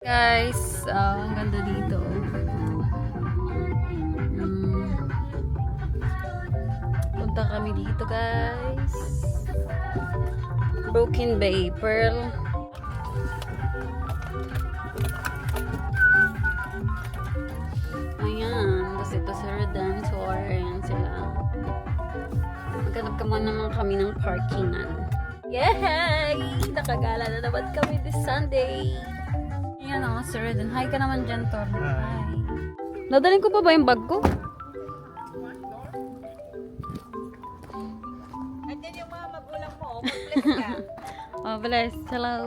Guys, ang ganda dito. Punta kami dito, guys. Broken Bay, Pearl. Ayan, tapos ito sa Redentor. Ayan sila. Maghanap ka naman kami ng parkingan. Yay! Nakagala na naman kami this Sunday. Ayan o, Sir Redden. Hi ka naman dyan, Tor. Hi. Dadalhin ko pa ba yung bag ko? Andyan yung mga magulang mo, complex ka. Oh, bless. Hello.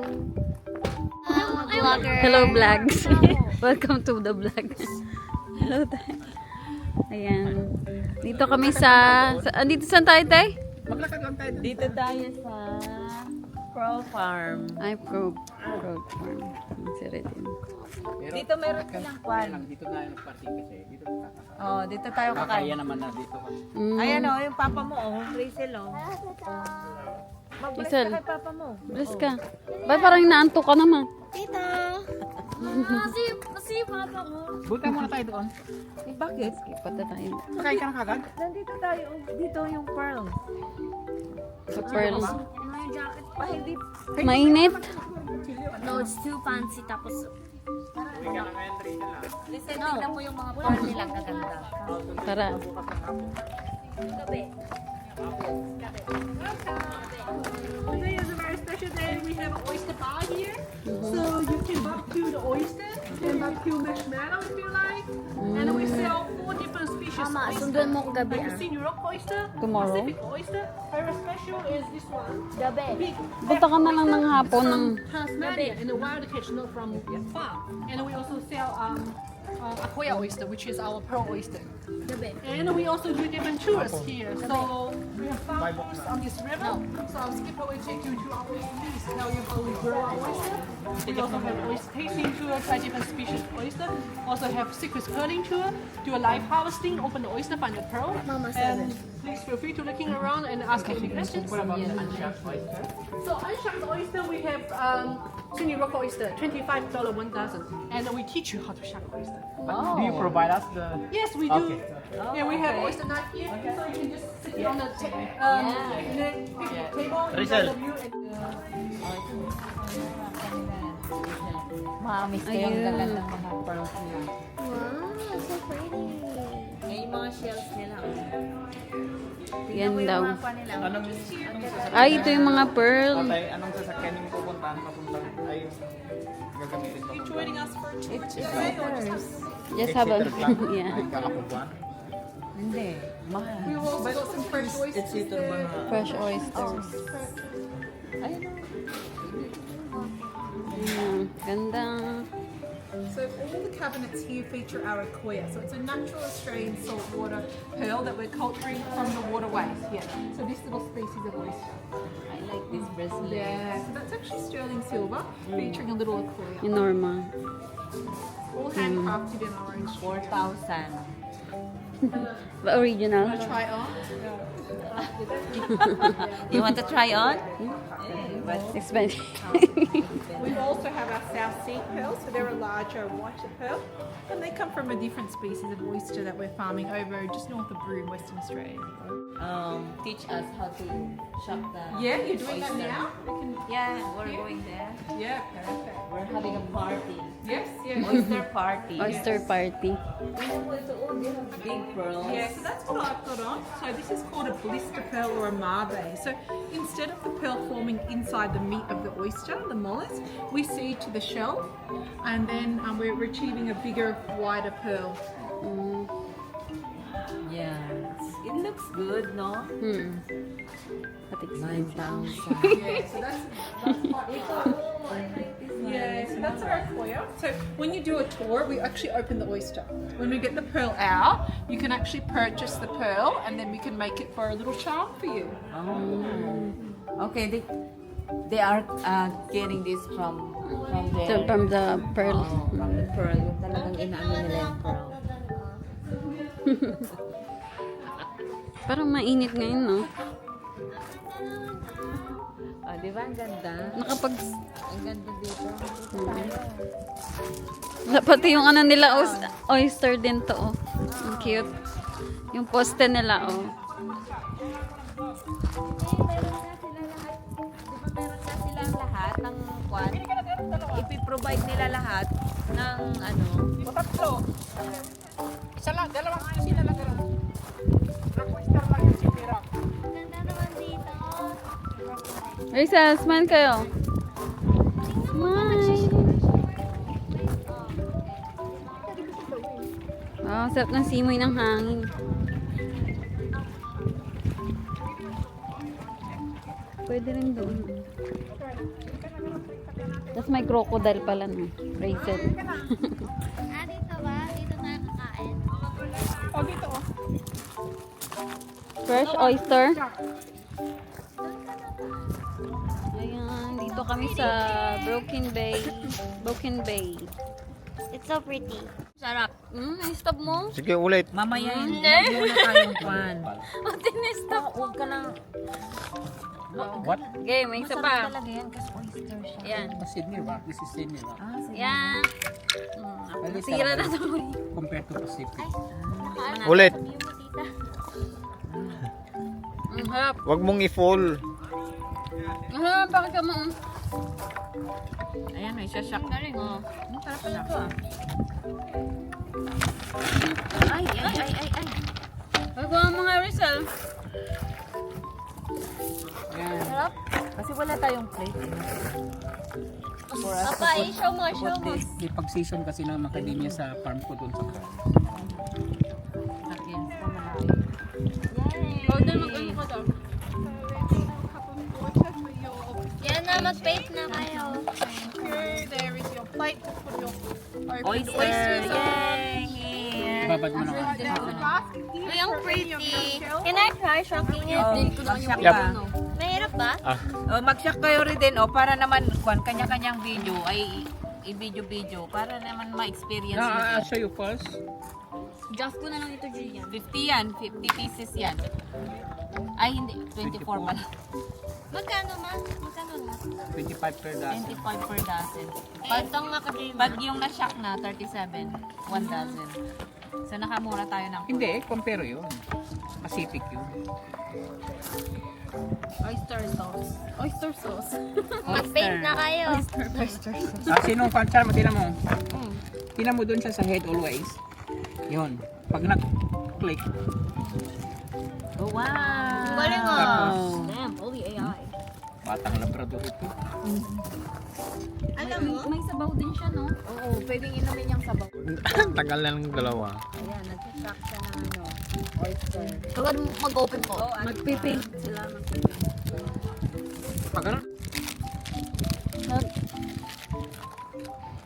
Vlogger. Hello, vlogs. Welcome to the vlog. Hello, tayo. Ayan. Dito kami andito saan tayo, tay? Maglakad lang tayo. Dito tayo sa Pearl Farm. Ay, Pro Farm. Si Redden. Dito meron silang kwan. Dito na yung parking kasi. Dito kakakain. Oh, dito tayo Kaya kakain. naman na dito. Ayan oh, yung papa mo oh, Rachel oh. Mag-bless Rachel. ka kay papa mo. Bless ka. Ba't parang inaantok ka naman? Tita! Kasi papa ko. Buta muna tayo doon. Eh, bakit? Pata tayo. Kakain ka na kagad? Nandito tayo. Dito yung Pearl. Sa Pearl. My jacket. Pa, hindi. Mainit. No, it's too fancy. Tapos, Listen, tignan mo yung mga Pearl nilang kaganda. Tara. gabi. Today is a very special day. We have an oyster bar here. So you can barbecue the oyster. You can barbecue marshmallow if you like. And we sell 4 different species of Mama, oyster. sundan mo ko gabi Like ah. Senior Rock oyster, Tomorrow? Pacific oyster. Very special is this one. Gabi. Big Punta ka na lang ng hapon ng... Tasmania in the wild catch, not from farm. And we also sell Aquia oyster, which is our pearl oyster. Gabi. And we also do different tours here. So we have farm tours on this river. So our skipper will take you to our oyster, tell you how we grow our oyster. We also have oyster tasting tour, try different species of oyster. Also have secret pearling tour, do a live harvesting, open the oyster, find the pearl. And please feel free to looking around and ask any questions. What about the unshacked oyster? So unshacked oyster, we have Sydney Rock oyster, $25 1,000, and we teach you how to shack oyster. Do you provide us the... Yes, we do. Okay. Yeah, we have oyster knife here, so you can just sit on the table in front of you. And, Mamiss ko yung Ayun. gagandang mga pearls nila. Wow, so pretty. Eh, yung mga shells nila. Yan Tingnan mo daw. yung mga kwan nila. Anong... Ay, ito yung mga pearl. Tatay, anong sasakyan yung pupuntahan papunta? Ay, gagamitin ko. joining us for It's oysters. Just have a... Ay, yeah. kakapuan. Hindi. Mahal. we also got some fresh oysters. there. Fresh oysters. Ayan. Ganda. So all the cabinets here feature our Aquia. So it's a natural Australian saltwater pearl that we're culturing from the waterways here. So this little species of oyster. I like this bracelet. Yeah, so that's actually sterling silver, featuring a little Aquia. Yung Norma. All handcrafted in our own store. 4,000. The original. Wanna try it on? You want to try on? Expensive. We also have our South Sea pearls, so they're a larger, whiter pearl, and they come from a different species of oyster that we're farming over just north of Broome, Western Australia. Teach us how to shop the Yeah, you're doing that oyster. now? We can, Yeah, we're going there. yeah, perfect. We're having a party. Yes, yeah. Oyster party. Oyster party. Tingnan mo ito, oh, they have big pearls. Yeah, so that's what I've got on. So this is called a blister pearl or a marbe. So instead of the pearl forming inside the meat of the oyster, the mollusk, we seed to the shell, and then we're achieving a bigger, wider pearl. Yeah. It looks good, no? At expensive. 9,000. Yeah, so that's yeah, so that's our Aquia. So when you do a tour, we actually open the oyster. When we get the pearl out, you can actually purchase the pearl, and then we can make it for a little charm for you. Okay, they are getting this from So, there. from the pearl. Oh, from the pearl. Yung talagang inaano nila yung pearl. Parang mainit ngayon, no? Ah, di ba? Ang ganda. Nakapag... Ang ganda dito. Pati yung ano nila, oyster din to, oh. Ang cute. Yung poste nila, oh. Meron na silang lahat ng kwan. Ipiprovide nila lahat ng ano. Tatlo. Isa lang, dalawang sila lang gano'n. Requester lang yung sipira. Ganda naman dito. Risa, smile kayo. Smile. Oh, sarap ng simoy ng hangin. Pwede rin doon. Tapos may crocodile pala, no? Rachel. Ah, dito ba? Dito tayo kakain. Oh, dito oh. Fresh oyster. Ayan, dito kami sa Broken Bay. Broken Bay. It's so pretty. Sarap. Na-stop mo? Sige, ulit. Mamaya hindi. Muna tayong kwan. Na-stop. Huwag ka nang... What? Okay, may isa pa. Talaga yan kasi oyster siya. Ayan. Sydney Rock. This is Sydney Rock. Ah, sige. Ayan. Alis Tira na to. Compared to Pacific. Ulit. Ang harap. Huwag mong i-fall. Ang harap. Bakit ka mo? Ayan, may shashock na rin. Oh. Ang sarap pala to ah. Ay. Bago ang mga Rizal. Sarap. Kasi wala tayong plate. For us Papa, show mo, to show put mo. this. Pag-season kasi ng macadamia sa farm ko doon sa farm. Akin, pamalaki. Huwag na mag-ano ka daw. Yan na, mag-paste na kayo. Here, there is your plate to put your Oyster. oysters on. Yay! Here. Babad mo na ka. There's a basket here Uy, ang for putting your pretty. shell. Can I try shocking it? Oh, mag-shock ka. Mahirap ba? Oh, mag-shock kayo rin din. Oh, para naman kwan, kanya-kanyang video ay i-video-video para naman ma-experience No, nyo. I'll show you first. Just ko na lang ito, Julian. 50 yan. 50 pieces yan. Ay, hindi. 24 pala. Magkano ma? Magkano na? 25 per dozen. 25 per dozen. Itong macadamia. Pag yung na-shock na, 37. 1 dozen. So, nakamura tayo ng Hindi, compare yun. Pacific yun. Oyster sauce. Oyster sauce. Mag-paste na kayo. Sinong fanchar mo? Tinan mo. Tinan mo dun siya sa head always. Yun. Pag nag-click, Oh, wow! Ang galing ah. Tapos, Damn, holy AI. batang labrador ito. Alam mo? May sabaw din siya, no? Oo, pwedeng inumin yung sabaw. Tagal na ng dalawa. Ayan, nag-shock siya ng ano, oyster. Huwag mag-open po. Magpipaint sila. Pag ano?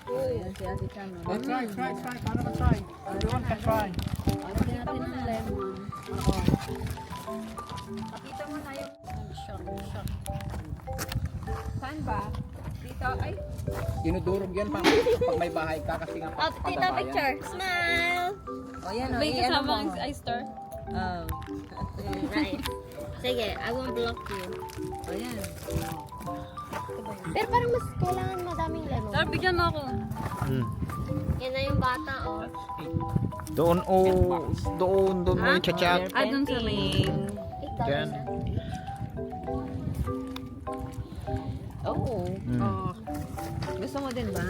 Ayan, si Ate Chan. Oh, try. Paano ka try? Everyone can try. Lagyan natin ng lemon. Pakita mo na yung... Shock. Saan ba? Dito, ay. Dinudurog yan pag may bahay ka kasi nga Oh, tita, picture. Smile. O yan o, May ano kasama mo. ang oyster. Oh. Right. Sige, I won't block you. O yan. Pero parang mas kailangan madaming lemon. Tara, bigyan mo ako. Yan na yung bata, oh. Doon mo yung chat. Ah, dun sa may... Diyan. Oo. Mm. Oh. Gusto mo din ba?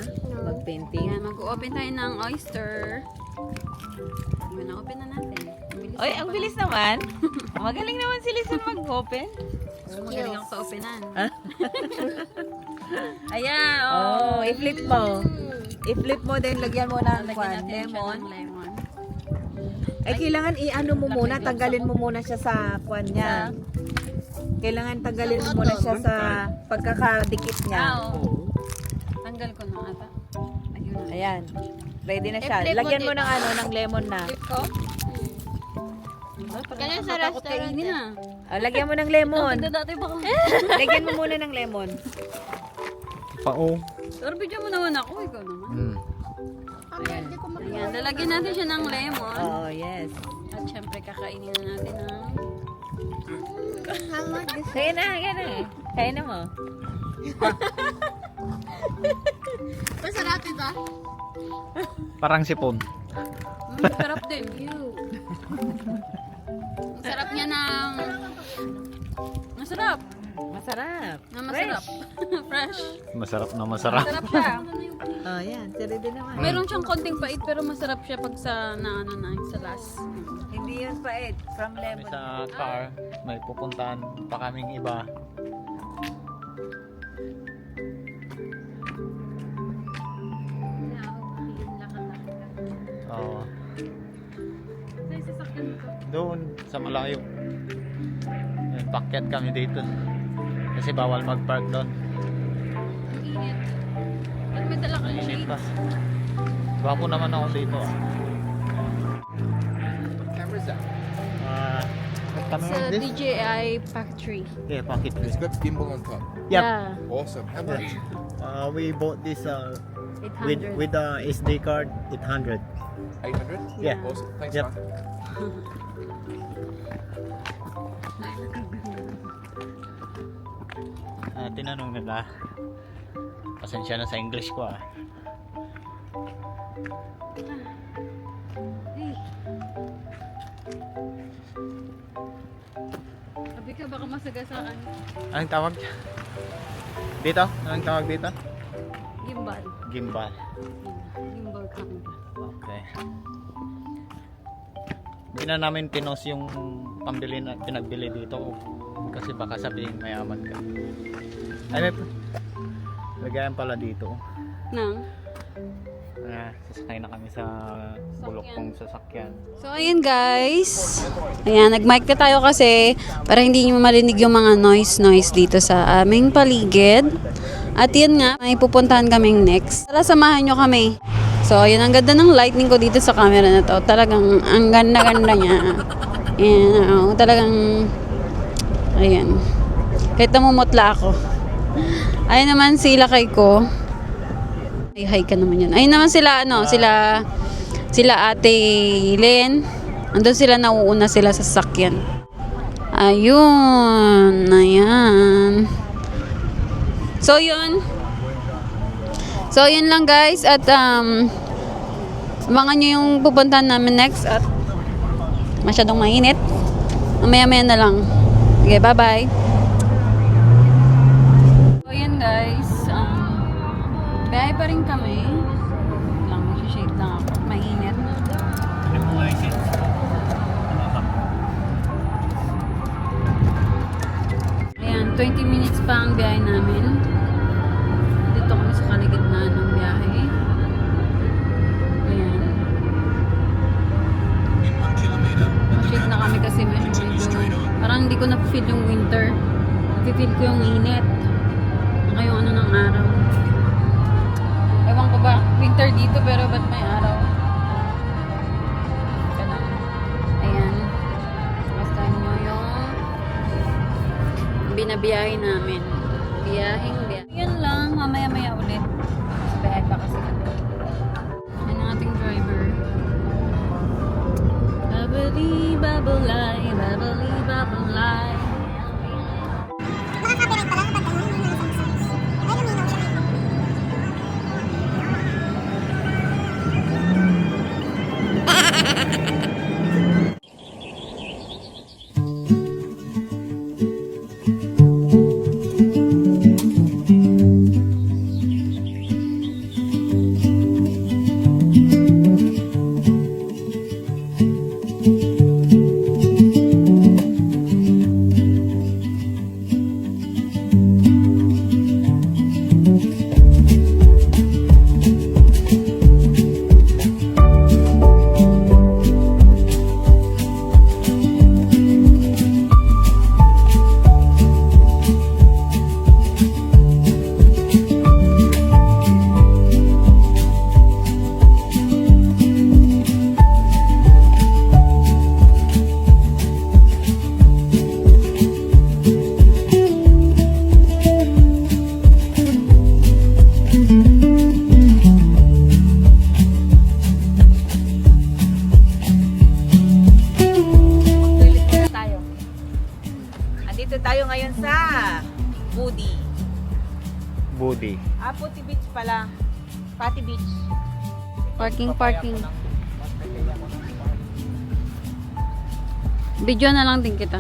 Mag-painting? Yan, mag-open tayo ng oyster. Yun, na-open na natin. Oy, ang bilis naman. Magaling naman sila sa mag-open. Magaling ako sa openan. Ayan, oh. I-flip mo. I-flip mo din, lagyan mo ng Lagyan kwan, natin siya lemon. ng lemon. Ay, kailangan i-ano mo muna, tanggalin mo muna siya sa kwan niya. Kailangan tanggalin mo muna siya sa pagkakadikit niya. Ah, oo. Tanggal ko na ata. Ayun na. Ayan. Ready na siya. I-flip mo Lagyan mo din. ng ano, ng lemon na. Flip ko? Ganyan sa Nakatakot restaurant. kainin na. Ah, lagyan mo ng lemon. Ito dati baka. Lagyan mo muna ng lemon. Pao. Pero bigyan mo naman ako. Ikaw naman. Ayan, lalagyan natin siya ng lemon. Oh, yes. At syempre kakainin na natin ng... How much is Kaya na. Kainin mo. Masarap ito. Parang sipon. Masarap din. Ang sarap niya ng... Masarap. Masarap. Masarap. Fresh. Masarap na masarap. Masarap siya. Oh, yan. Sari din naman. Meron siyang konting pait pero masarap siya pag sa sa last. Hindi yun pait. From Kami lemon. sa car, may pupuntahan pa kaming iba. Oo. Doon sa malayo. Ayun, pakyat kami dito. Kasi bawal mag-park doon. Ang init. At may dala kang Mainit shades. pa. Gwapo naman ako dito. Camera's that? What camera Sa is this? DJI Factory. Yeah, pocket. It's got gimbal on top. Yep. Yeah. Awesome. How much? We bought this 800. with the SD card 800. 800? Yeah. Awesome. Thanks, Yep. Mark. Tinanong nila. Pasensya na sa English ko ah. Hey. Sabi ka baka masagasaan. Anong tawag? Dito? Anong tawag dito? Gimbal. Gimbal. Gimbal camera. Okay. Hindi na namin pinos yung pambili na pinagbili dito kasi baka sabihin mayaman ka. Ay, may lagayan pala dito. Nang? Sasakay na kami sa bulok kong sasakyan. So, ayun guys. Ayan, nag-mic na tayo kasi para hindi nyo marinig yung mga noise dito sa aming paligid. At yun nga, may pupuntahan kaming next. Tara, samahan nyo kami. So, ayun, ang ganda ng lighting ko dito sa camera na to. Talagang, ang ganda-ganda niya. Ayan, talagang, ayan. Kahit namumutla ako. Ayun naman si Lakay ko. Hi ka naman yun. Ayun naman sila, sila Ate Len. Andun sila, nauuna sila sa sasakyan. Ayun. Ayan. So, yun. So, yun lang guys. At, abangan nyo yung pupuntahan namin next. At, masyadong mainit. Mamaya-maya na lang. Okay, bye-bye. So, yun guys. Biyahe pa rin kami. Lang, shade lang ako. Mainit. Ano mo license? Ano ka? Ayan, 20 minutes pa ang biyahe namin. Dito kami sa kalagitnaan ng biyahe. Ayan. Shade na kami kasi medyo parang hindi ko na-feel yung winter. Nafe-feel ko yung init. Yung ano ng araw. Ewan ko ba, winter dito pero ba't may araw? Ganun. Ayan. Basta nyo yung binabiyahe namin. Biyaheng biyahe. Yan lang, mamaya-maya ulit. Sa biyahe pa kasi. Yan ang ating driver. Bubbly, bubbly, bubbly, bubbly. Budi. Budi. Puti Beach pala. Pati Beach. Parking. Video na lang din kita.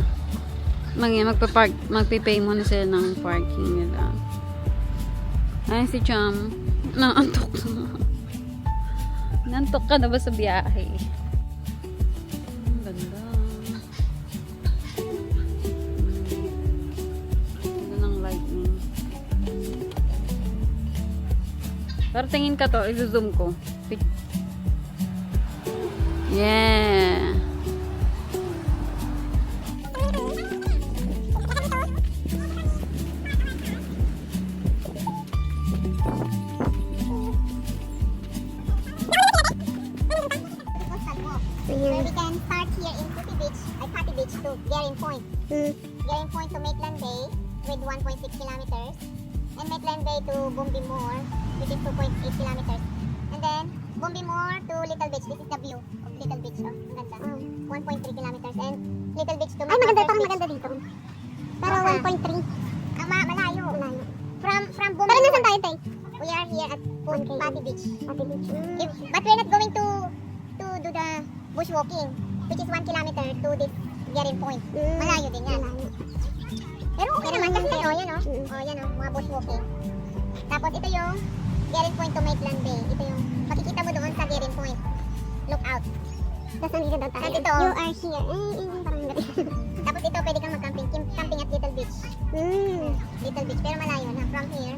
Magpipay muna sila ng parking nila. Ay, si Cham. Naantok na. Nantok ka na ba sa biyahe? Ang ganda. Ganda ng lightning. Pero tingin ka to, i-zoom ko. Yeah. Where we can start here in Pati Beach to Garin Point. Garin Point to Maitland Bay with 1.6 kilometers. And Maitland Bay to Bumbimore, which is 2.8 kilometers. And then Bumbimore to Little Beach. This is the view of Little Beach. Oh, ang ganda. 1.3 kilometers. And Little Beach to maganda dito. Pero 1.3. Malayo. From Bumbimore. Pero nasan tayo, Tay? We are here at Pati Beach. But we're not going to do the bushwalking, which is 1 kilometer to this Garin Point. Malayo din yan. Pero okay naman kasi yan mga bushwalking. Tapos ito yung Garin Point to Maitland Bay. Ito yung makikita mo doon sa Garin Point. Look out. Tapos nandito daw tayo. Nandito. You are here. Parang gabi. Tapos ito pwede kang mag-camping. Camping at Little Beach. Little Beach. Pero malayo na. From here,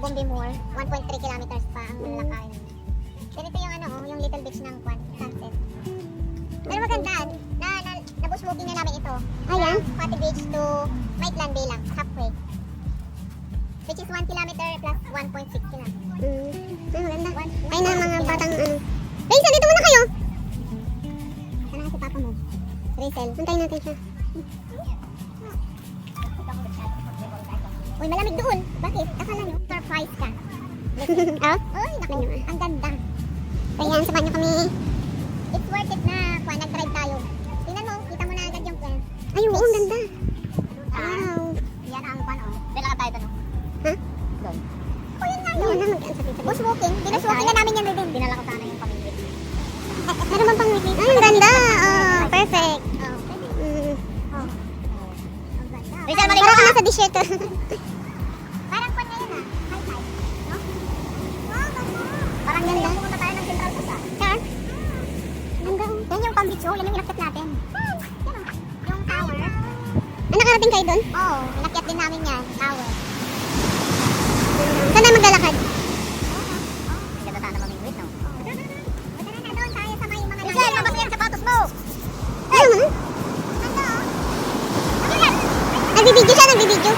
Bumbimore, 1.3 kilometers pa ang lalakarin. Ganito yung yung Little Beach ng sunset. Pero maganda, na-bushwalking na namin ito. Ayan? Pati Beach to Maitland Bay lang, halfway. Which is 1 kilometer plus 1.6 kilometers. Maganda. Ay na mga batang Rachel, dito muna kayo! Sana si Papa mo. Rachel, antayin natin siya. Uy, malamig doon. Bakit? Akala nyo, surprise ka. Uy, naku, ang ganda. Ayan, samahan nyo kami. It's worth it na nag-drive tayo. Tingnan mo, kita mo na agad yung ay, oo, ang ganda. Wow. Yan ang Dala ka tayo doon. Ha? Doon. Oh, yun nga yun. Bushwalking. Binushwalking na namin yan din. Dinala ko sana yung pamilya. Ano bang pamilya? Ay, ang ganda. Oh, perfect. Rizal, maligo ka na sa desert. Parang kwan na yun high-tide. No? Parang ganda. Pumunta tayo ng Central Coast. Saan? Yan yung Palm Beach. Yan yung inakyat natin. Yung tower. Nakarating kayo doon? Oo. Inakyat din namin yan. Tower. Saan na maglalakad? Ganda sana mamingwit, no? Tara na, doon tayo sa may mga langit. Rizal, mabasa yung sapatos mo! Ayaw mo? Nagbibidyo siya, nagbibidyo.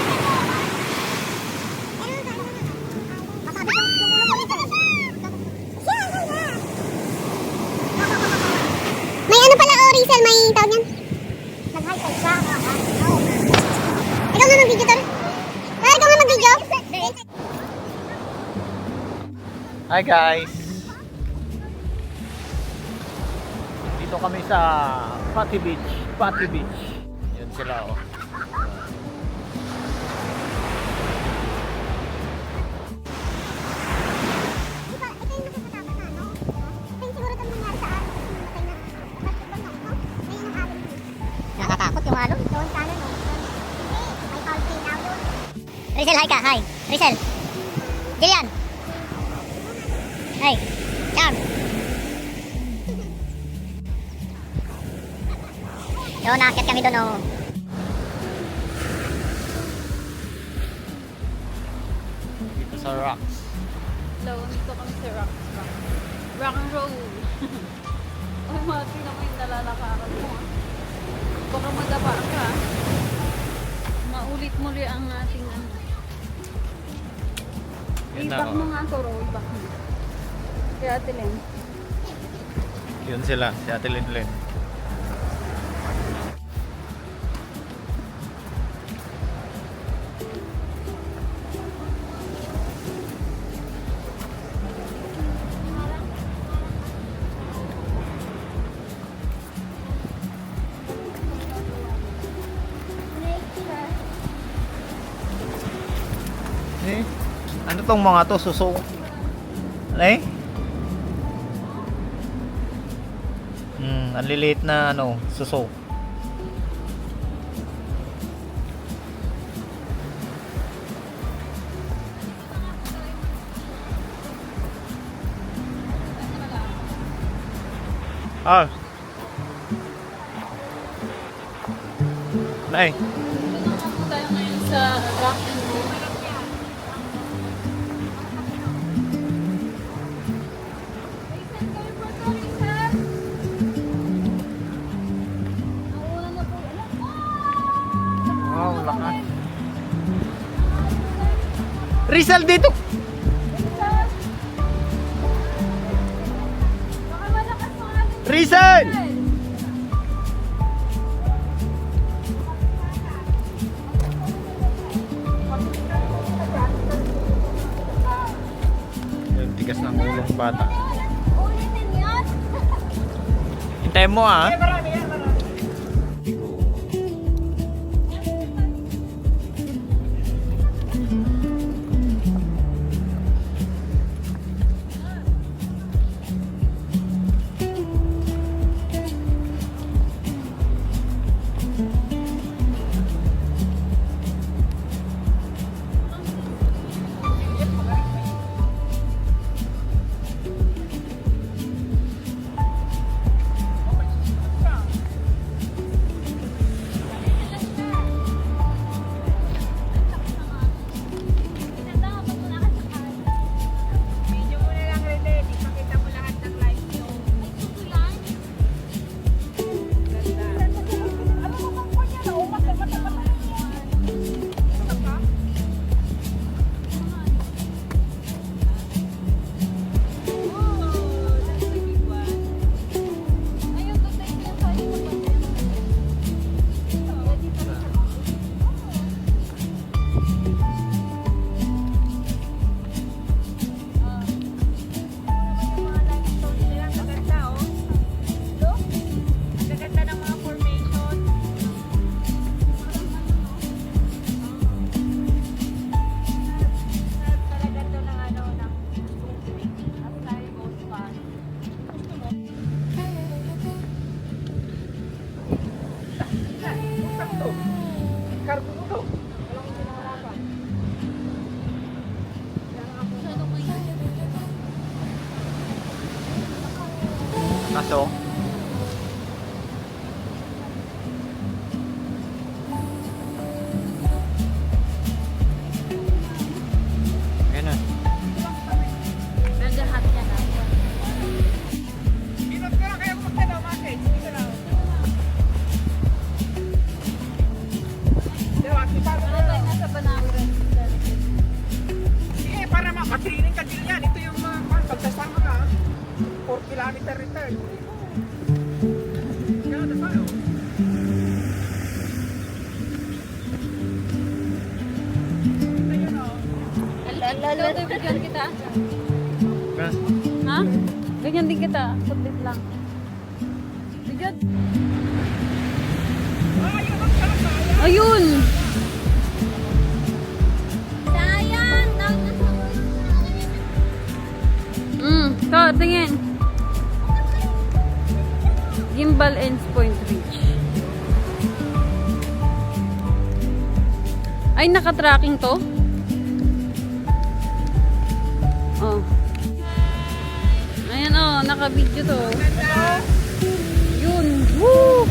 May ano pala, Rizal, may tawag yan. Nag-high-tide siya. Ikaw nga mag-video, Tara. Ikaw nga mag-video. Hi guys! Dito kami sa Pati Beach. Yun sila Nakatakot yung alon. Doon sana, no? May palpin daw doon. Rizal, hi ka. Hi. Rizal. Jillian. Hi. Charm. So, nakakit kami doon, oh. dito sa rocks. Hello, dito kami sa rock and roll. Ay, mati naman yung nalalakaran mo. Baka madapa ka. Maulit muli ang ating Yun na, i-back mo nga to, roll back mo. Kaya Ate Len. Yun sila, si Ate Linlin. Ano tong mga to? Suso? Ano eh? Ang liliit na ano, suso. Ah. Nay. Tayo ngayon sa rock and roll. Wow, lakas. Rizal dito. Rizal! Yung tigas ng ulong bata. Hintayin mo ah. Kaso, ganun. Nagahat ka na. Binot ko lang kaya kung magkano, Mate. Dito lang. Diba, siparo na lang. Nasa Banawiran. Sige, para makatraining ka din yan. Ito yung mga pagsasama ka. 4 kilometer return. Kaya na tayo. Ikaw, bigyan kita. Ganun. Ha? Ganyan din kita. Saglit lang. Bigyan. Ayun! Sayang! Ito, tingin. Gimbal ends point reach. Ay, naka-tracking to? Oh. Ayan oh, naka-video to. Yun. Woo!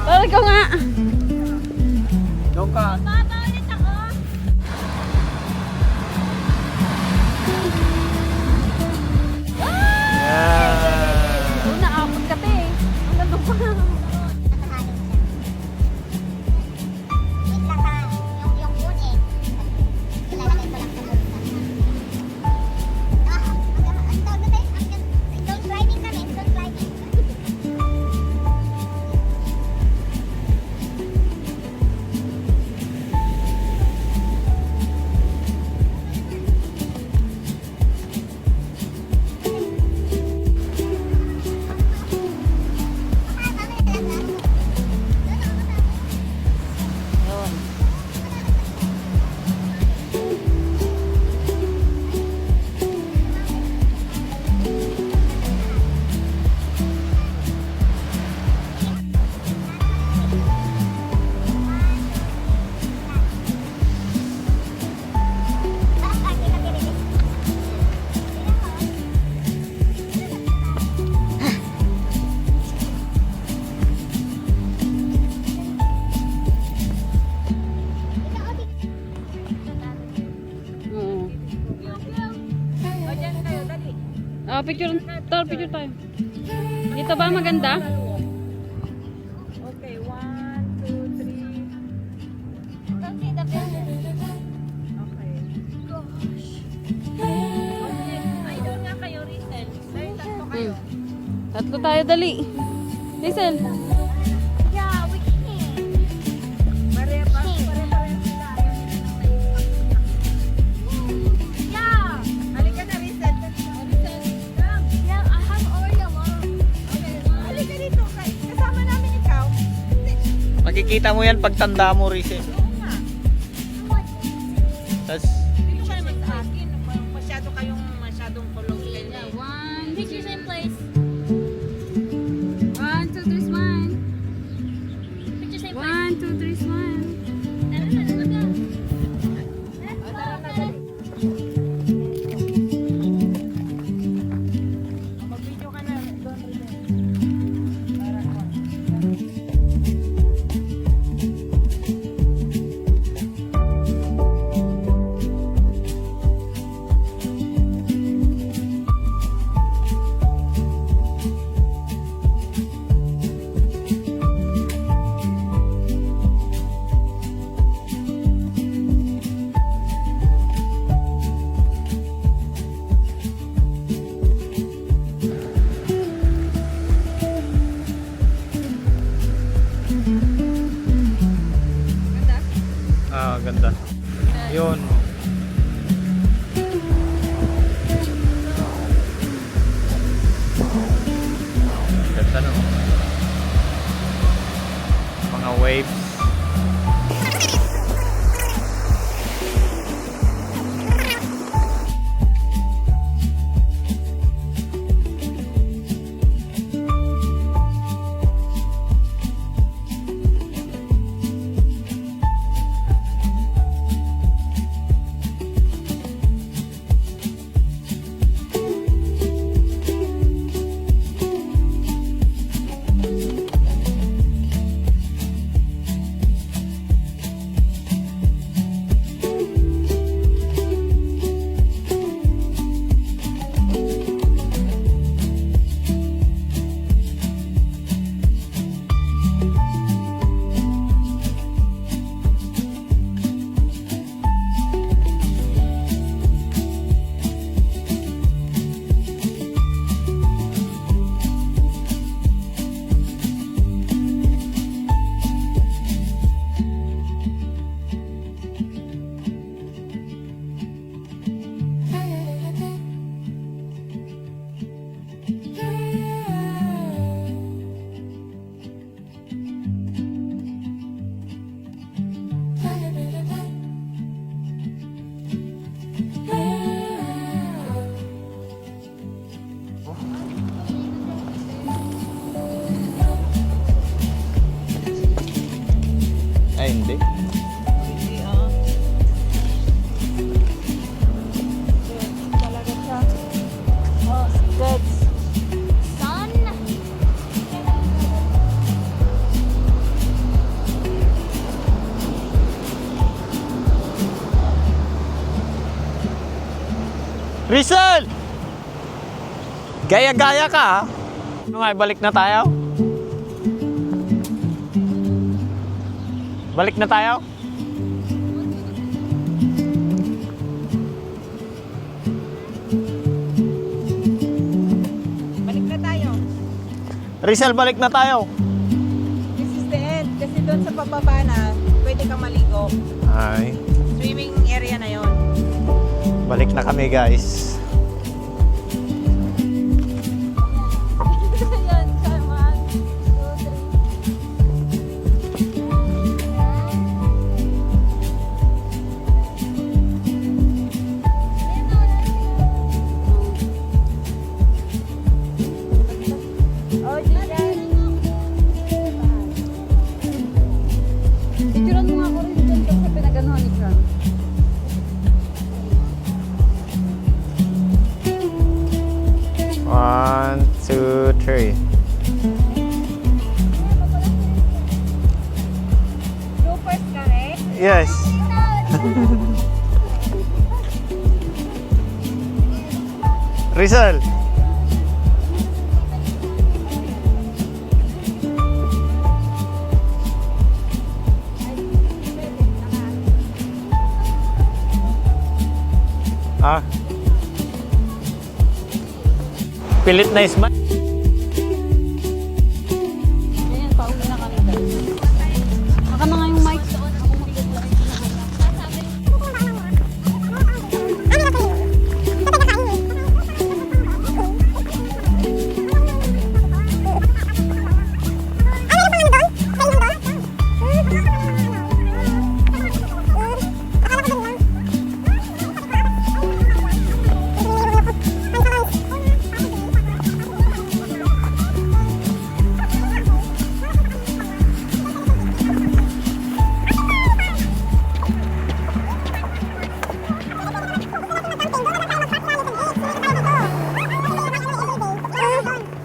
Parang ikaw nga. Doon ka. Yeah. Oh, naabot ka te. Ang ganda pa. Wait lang ha. Yung moon eh. Ilalagay ko lang sa moon. Ang tawag na tayo. Stone sliding kami. Stone sliding. Picture tayo. Dito ba maganda? Okay, 1, 2, 3. Don't see the building. Okay. Ay, doon nga kayo, Rizel. Dahil tatlo kayo. Tatlo tayo, dali. Listen. Yeah, we can. Pare-pareho sila. Yeah. Halika na, Rizel. Yeah, I have already a lot of. Halika dito. Kasama namin ikaw. Makikita mo yan pag tanda mo, Rizel. Oo nga. Tapos, Dito ka naman sa akin. Masyadong kulong ganyan. One, Picture same place. 1, 2, 3, smile. Picture same place. 1, 2, 3, smile. Mag-video ka na. Doon, Rizel. ganda. Yun. Ganda no. Mga waves. Ay, hindi. Talaga siya. Oh, good. Sun. Rizal! Gaya-gaya ka ha? Ano nga, balik na tayo? Balik na tayo? Balik na tayo. Rizal, balik na tayo. This is the end. Kasi doon sa pababa na, pwede kang maligo. Ay, Swimming area na yon. balik na kami guys. Yan, sama. 2, 3. Oh, dyan. Picturean mo nga ako rin dyan kasi pinaganuhan ni Frank. One, two, three. Bloopers ka rin? Yes. Rizal, Pilit na isma. Ayan, pauwi na kami guys. Baka na nga yung mic.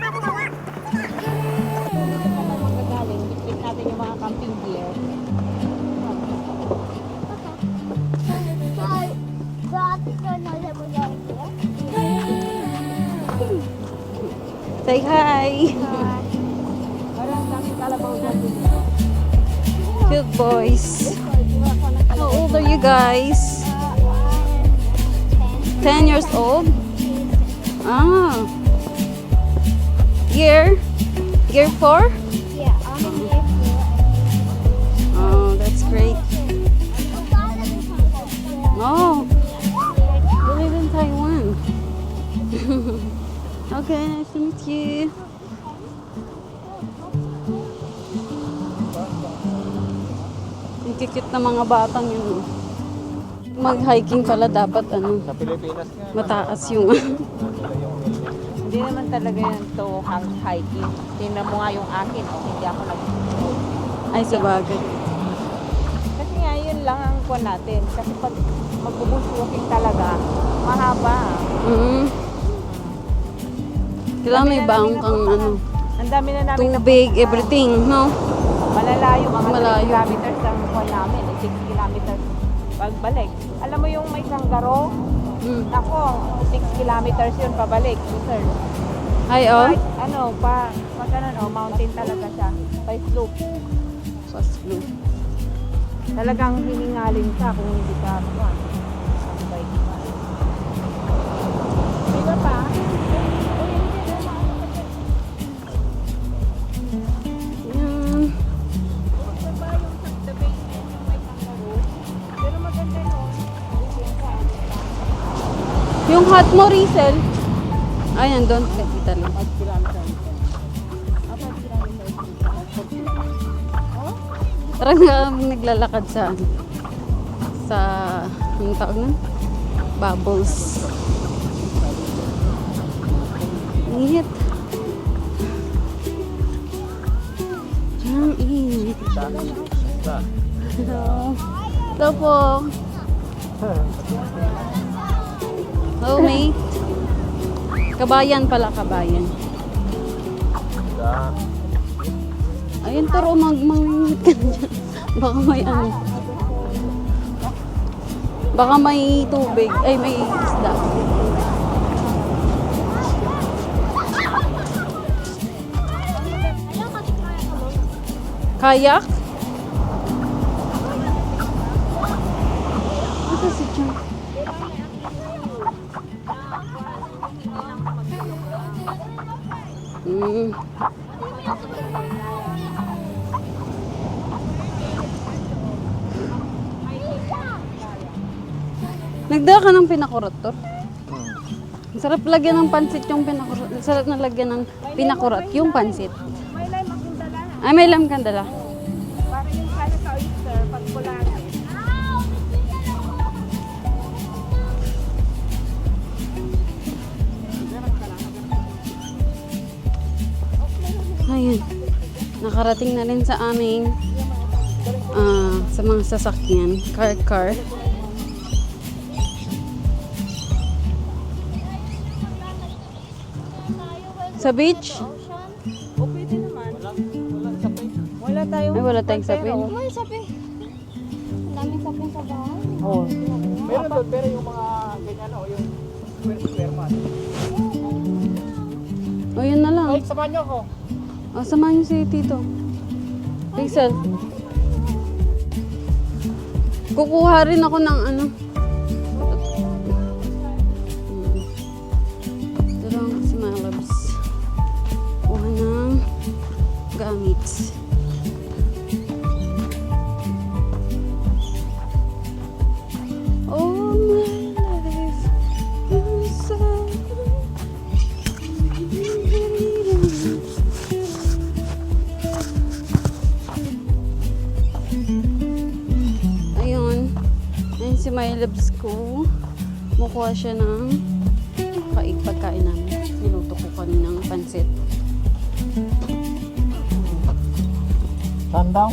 Ako mag-live. Magagaling, bitbit natin yung mga camping gear. Say hi! Cute boys. How old are you guys? 10 years old? Ah. Year 4? Yeah, I'm in year 4. Oh, that's great. Oh, you live in Taiwan. Okay, nice to meet you. Ang cute na mga batang yun. Mag-hiking pala dapat Sa Pilipinas nga. mataas yung Hindi naman talaga yan to hiking. Tingnan mo nga yung akin, oh, hindi ako ay sabagay. Kasi nga, yun lang ang kuwan natin. Kasi pag mag-bush-walking talaga, mahaba. Kailangan may baong kang ano, Ang dami na namin tubig, everything, no? malalayo, mga Malayo. 3 kilometers ang kuwan namin, 6 kilometers pagbalik. Alam mo yung may kanggaro? Ako, 6 kilometers yun pabalik, sir. Ay, oh. Kahit ano, pag ano, mountain talaga siya, by slope. Fast blue. Talagang hiningalin ka kung hindi ka kuwan. Bike ka. Diba pa? Yan. Yung hot mo, Rizel. Ay, nandun. Kita lang. Parang naglalakad sa anong tawag nun? Bubbles. Init. Ang init. Hello. Hello po. Hello, mate. Kabayan pala, kabayan. Ayun, turo, mag-mangingit ka dyan. Baka may ano. Baka may tubig. Ay, may isda. Kayak? Ito si Chang. Nagdala ka ng pinakurot to? Ang sarap lagyan ng pansit yung pinakurot. Ang sarap na lagyan ng pinakurot yung pansit. May lime akong dala. Ay, may lam kang dala. Para yung kaya sa oyster, pag kulangin. Ayan. Nakarating na rin sa aming sa mga sasakyan. Car. Sa beach? O pwede naman. Wala tayong Ay, wala tayong sapin. May sapi. Ang daming sapi sa bahay. Oh. Meron doon, pero yung mga ganyan o, yung square man. O, yun na lang. Ay, samahan niyo ako. O, samahan niyo si Tito. Hazel. Kukuha rin ako ng ano. Ito lang si my loves. Oh my life, I'm so ayun. Ayun si My Loves ko. Mukuha siya ng pagkain namin. Niluto ko kaninang pansit. Tandang.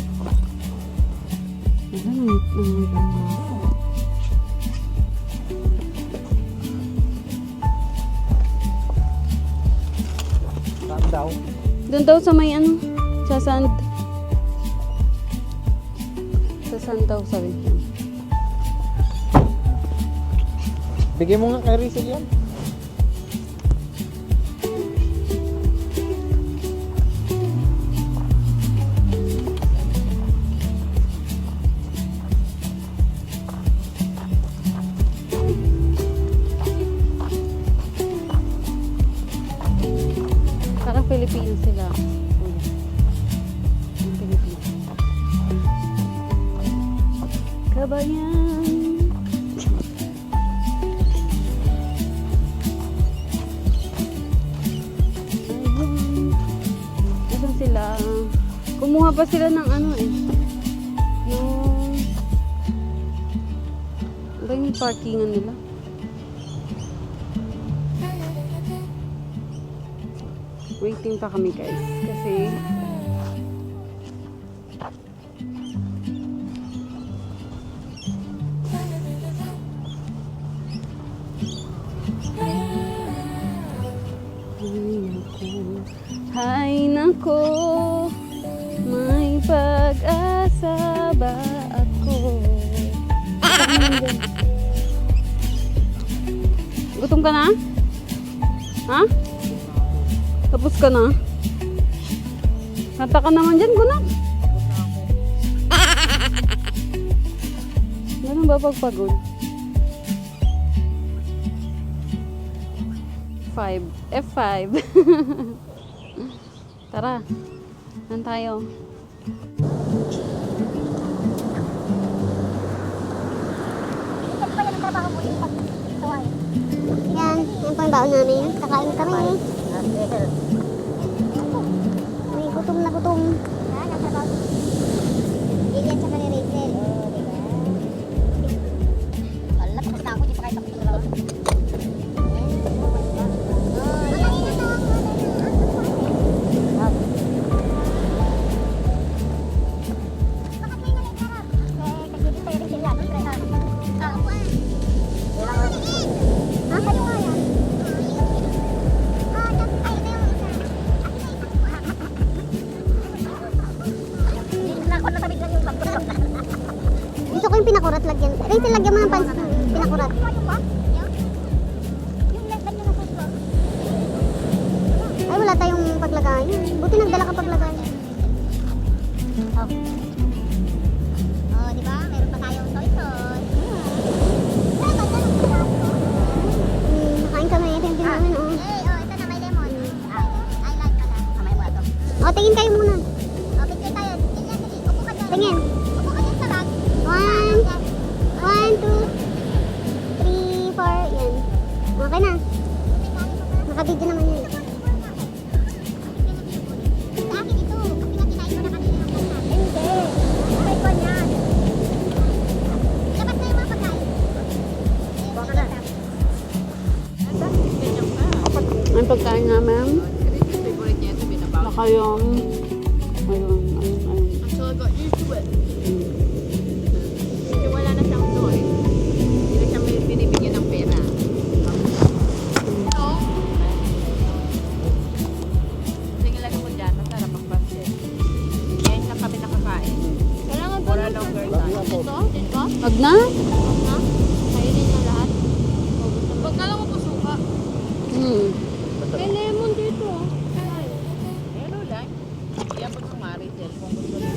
Tandang. Doon daw sa may ano, sa sand. Sa sand daw sabi niya. Bigyan mo nga kay Rizal yan. Parang Pilipino sila. Ang Pilipino. Kabayan. Ayun. Nasaan sila? Kumuha pa sila ng ano eh. Yung... Ba yung parkingan nila? Waiting pa kami guys kasi hay nako, may pag-asa ba ako? Gutom ka na? Ha? Tapos ka na? Kanta ka naman dyan, Guna. Ganun ba pagpagod? 5. F5. Tara. Nan tayo. Yan, yan po yung baon namin. Kakain kami. May gutom na gutom. Nasa baon. Lilian sa kanya Rachel. Wala, tapos na ako. Hindi pa kayo tapos na dalawa. Gusto ko yung pinakurat lagyan. Rachel, lagyan mo ng pinakurat. Ay, wala tayong paglagay. Buti nagdala ka paglagay. Oh. Oh, di ba? Meron pa tayong soy sauce. Nakain kami. Ito yung namin, oh. Ito na may lemon. I like pala. Kamay mo na to. Oh, tingin kayo muna. Oh, picture tayo. Upo ka dyan. Tingin. Upo ka dyan sa bag. 1, 2, 3, 4. Yan. Okay na. Naka-video naman yan. Sa akin ito. Pinakinain ko na kanina ng kanya. Hindi. Ay, ko niyan. Labas na yung mga pagkain. Baka na. Ang pagkain namin. Baka yung... Ayun, ayun, ayun. So I got used to it. Kasi wala na siyang toy. Hindi na siya may binibigyan ng pera. So, sige lang mo dyan. Masarap ang pancit. Ngayon lang kami nakakain. Kailangan for a longer time. Ito? Ito? Wag na? Kainin niya lahat. Huwag ka lang magpasuka. May lemon dito. Meron lang. Kaya pag sumari, cellphone gusto nila.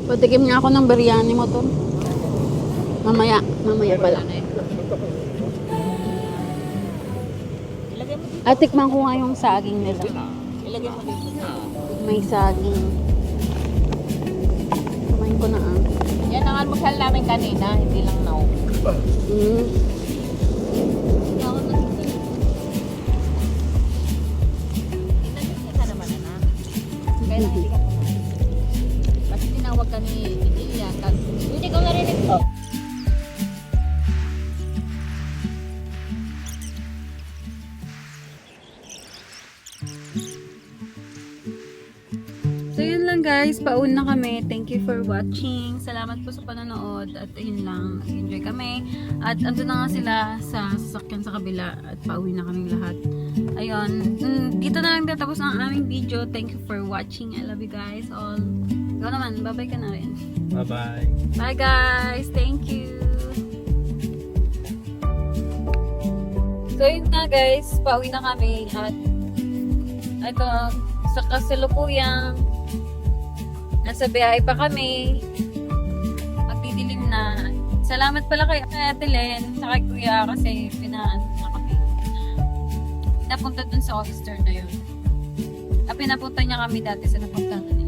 Patikim nga ako ng biryani mo to. Mamaya pala. Ilagay mo dito. At tikman ko nga yung saging nila. Ilagay mo dito. May saging. Kumain ko na ah. Yan ang almusal namin kanina, hindi lang now. Mm. Inadjust ka naman, anak. Kaya hindi ka pumasok. Kasi tinawag ka ni Ilian. Hindi ko narinig to. So yun lang guys, pauna kami. Thank you for watching. Salamat po sa panonood. At yun lang, nag-enjoy kami. At andun na nga sila sa sasakyan sa kabila. At pauwi na kaming lahat. Ayun, dito na lang tatapos ang aming video. Thank you for watching. I love you guys all. Ikaw naman, bye-bye ka na rin. Bye-bye. Bye guys, thank you. So yun na guys, pauwi na kami. At ito, sa kasalukuyang nasa biyahe pa kami, magdidilim na. Salamat pala kay Ate Len sa kay Kuya kasi pinaan na kami. Napunta dun sa oyster na yun. Pinapunta niya kami dati sa napunta na